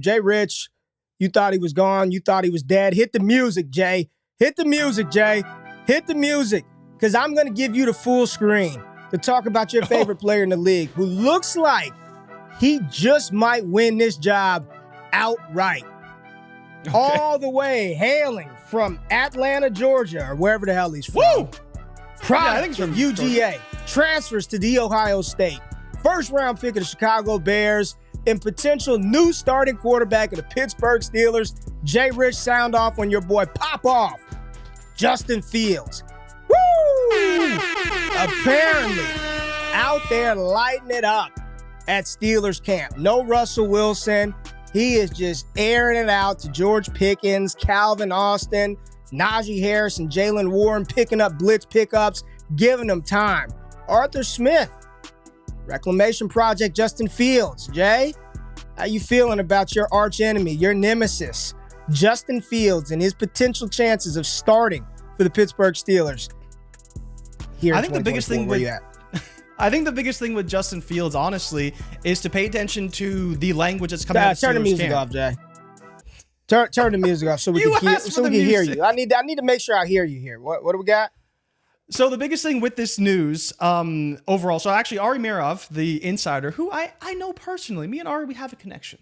Jay Rich, you thought he was gone. You thought he was dead. Hit the music, Jay. Hit the music, Jay. Hit the music, because I'm going to give you the full screen to talk about your favorite player in the league who looks like he just might win this job outright. Okay. All the way hailing from Atlanta, Georgia, or wherever the hell he's from. Woo! Product from UGA. Transfers to The Ohio State. First-round pick of the Chicago Bears and potential new starting quarterback of the Pittsburgh Steelers. Jay Rich, sound off on your boy Pop Off. Justin Fields. Woo! Apparently out there lighting it up at Steelers camp. No Russell Wilson. He is just airing it out to George Pickens, Calvin Austin, Najee Harris, and Jalen Warren, picking up blitz pickups, giving them time. Arthur Smith, Reclamation Project, Justin Fields. Jay, how you feeling about your arch enemy, your nemesis, Justin Fields, and his potential chances of starting for the Pittsburgh Steelers? Here, I think the biggest thing the biggest thing with Justin Fields, honestly, is to pay attention to the language that's coming out of Steelers Turn the music off, Jay. Turn the music off so we can hear you. I need to make sure I hear you here. What do we got? So the biggest thing with this news, overall, so actually Ari Mirov, the insider, who I know personally, me and Ari, we have a connection.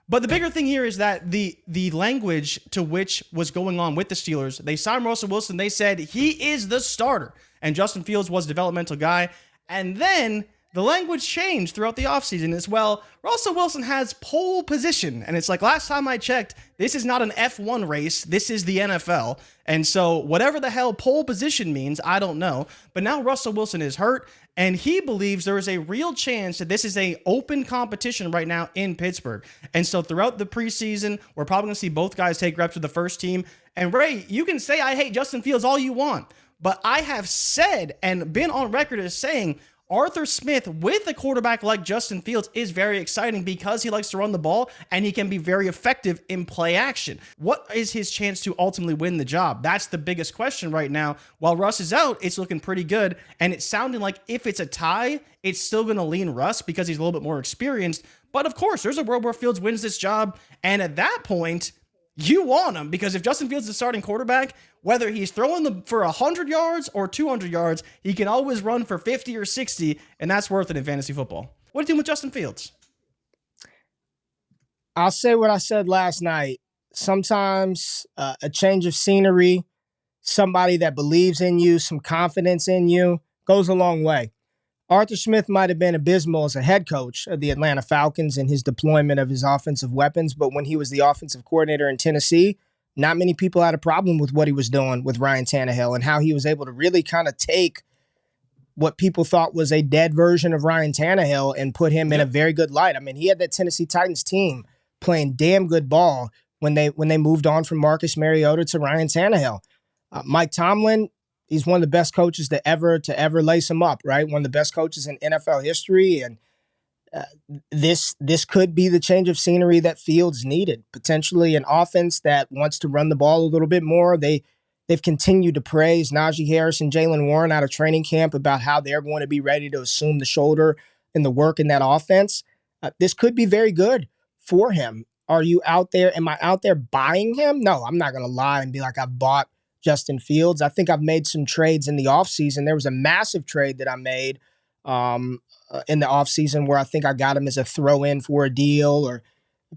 But the bigger thing here is that the language to which was going on with the Steelers, they signed Russell Wilson. They said he is the starter, and Justin Fields was a developmental guy. And then the language changed throughout the offseason as well. Russell Wilson has pole position. And it's like, last time I checked, this is not an F1 race. This is the NFL. And so whatever the hell pole position means, I don't know. But now Russell Wilson is hurt, and he believes there is a real chance that this is an open competition right now in Pittsburgh. And so throughout the preseason, we're probably going to see both guys take reps with the first team. And Ray, you can say I hate Justin Fields all you want, but I have said and been on record as saying Arthur Smith with a quarterback like Justin Fields is very exciting because he likes to run the ball and he can be very effective in play action. What is his chance to ultimately win the job? That's the biggest question right now. While Russ is out, it's looking pretty good, and it's sounding like if it's a tie, it's still going to lean Russ because he's a little bit more experienced. But of course, there's a world where Fields wins this job, and at that point, you want him, because if Justin Fields is the starting quarterback, whether he's throwing for 100 yards or 200 yards, he can always run for 50 or 60, and that's worth it in fantasy football. What are you doing with Justin Fields? I'll say what I said last night. Sometimes a change of scenery, somebody that believes in you, some confidence in you, goes a long way. Arthur Smith might have been abysmal as a head coach of the Atlanta Falcons in his deployment of his offensive weapons, but when he was the offensive coordinator in Tennessee, not many people had a problem with what he was doing with Ryan Tannehill and how he was able to really kind of take what people thought was a dead version of Ryan Tannehill and put him in a very good light. I mean, he had that Tennessee Titans team playing damn good ball when they moved on from Marcus Mariota to Ryan Tannehill. Mike Tomlin, he's one of the best coaches to ever lace him up, right? One of the best coaches in NFL history, and this could be the change of scenery that Fields needed. Potentially an offense that wants to run the ball a little bit more. They've continued to praise Najee Harris and Jalen Warren out of training camp about how they're going to be ready to assume the shoulder and the work in that offense. This could be very good for him. Are you out there? Am I out there buying him? No, I'm not going to lie and be like I've bought Justin Fields. I think I've made some trades in the offseason. There was a massive trade that I made in the offseason where I think I got him as a throw-in for a deal, or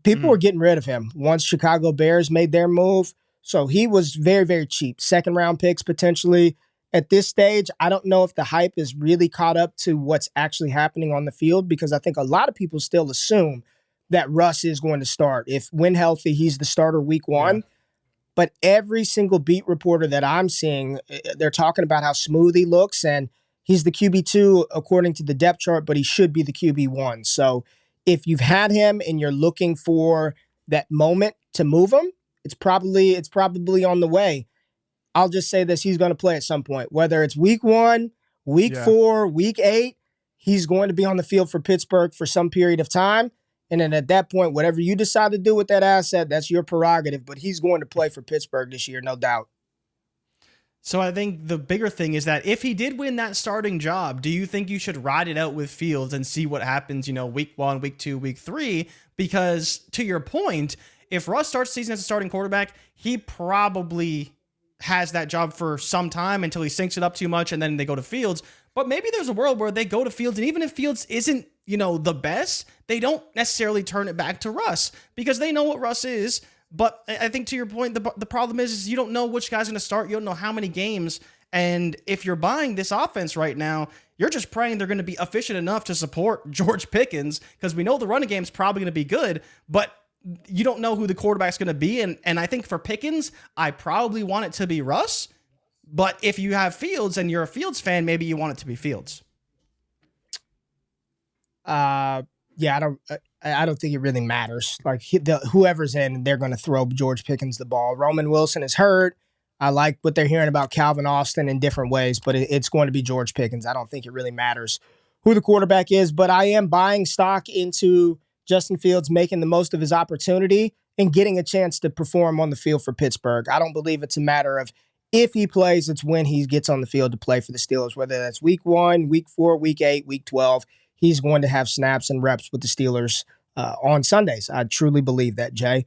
people were getting rid of him once Chicago Bears made their move. So he was very, very cheap. Second-round picks potentially. At this stage, I don't know if the hype is really caught up to what's actually happening on the field, because I think a lot of people still assume that Russ is going to start. If when healthy, he's the starter week one. Yeah. But every single beat reporter that I'm seeing, they're talking about how smooth he looks, and he's the QB2 according to the depth chart, but he should be the QB1. So if you've had him and you're looking for that moment to move him, it's probably on the way. I'll just say this, he's going to play at some point. Whether it's week 1, week 4, week 8, he's going to be on the field for Pittsburgh for some period of time. And then at that point, whatever you decide to do with that asset, that's your prerogative. But he's going to play for Pittsburgh this year, no doubt. So I think the bigger thing is that if he did win that starting job, do you think you should ride it out with Fields and see what happens, week 1, week 2, week 3? Because to your point, if Russ starts the season as a starting quarterback, he probably has that job for some time until he sinks it up too much and then they go to Fields. But maybe there's a world where they go to Fields, and even if Fields isn't, the best, they don't necessarily turn it back to Russ because they know what Russ is. But I think to your point, the problem is you don't know which guy's going to start. You don't know how many games. And if you're buying this offense right now, you're just praying they're going to be efficient enough to support George Pickens, because we know the running game's probably going to be good, but you don't know who the quarterback's going to be. And I think for Pickens, I probably want it to be Russ. But if you have Fields and you're a Fields fan, maybe you want it to be Fields. Yeah, I don't think it really matters. Like whoever's in, they're going to throw George Pickens the ball. Roman Wilson is hurt. I like what they're hearing about Calvin Austin in different ways, but it's going to be George Pickens. I don't think it really matters who the quarterback is, but I am buying stock into Justin Fields making the most of his opportunity and getting a chance to perform on the field for Pittsburgh. I don't believe it's a matter of if he plays, it's when he gets on the field to play for the Steelers, whether that's week 1, week 4, week 8, week 12. He's going to have snaps and reps with the Steelers on Sundays. I truly believe that, Jay.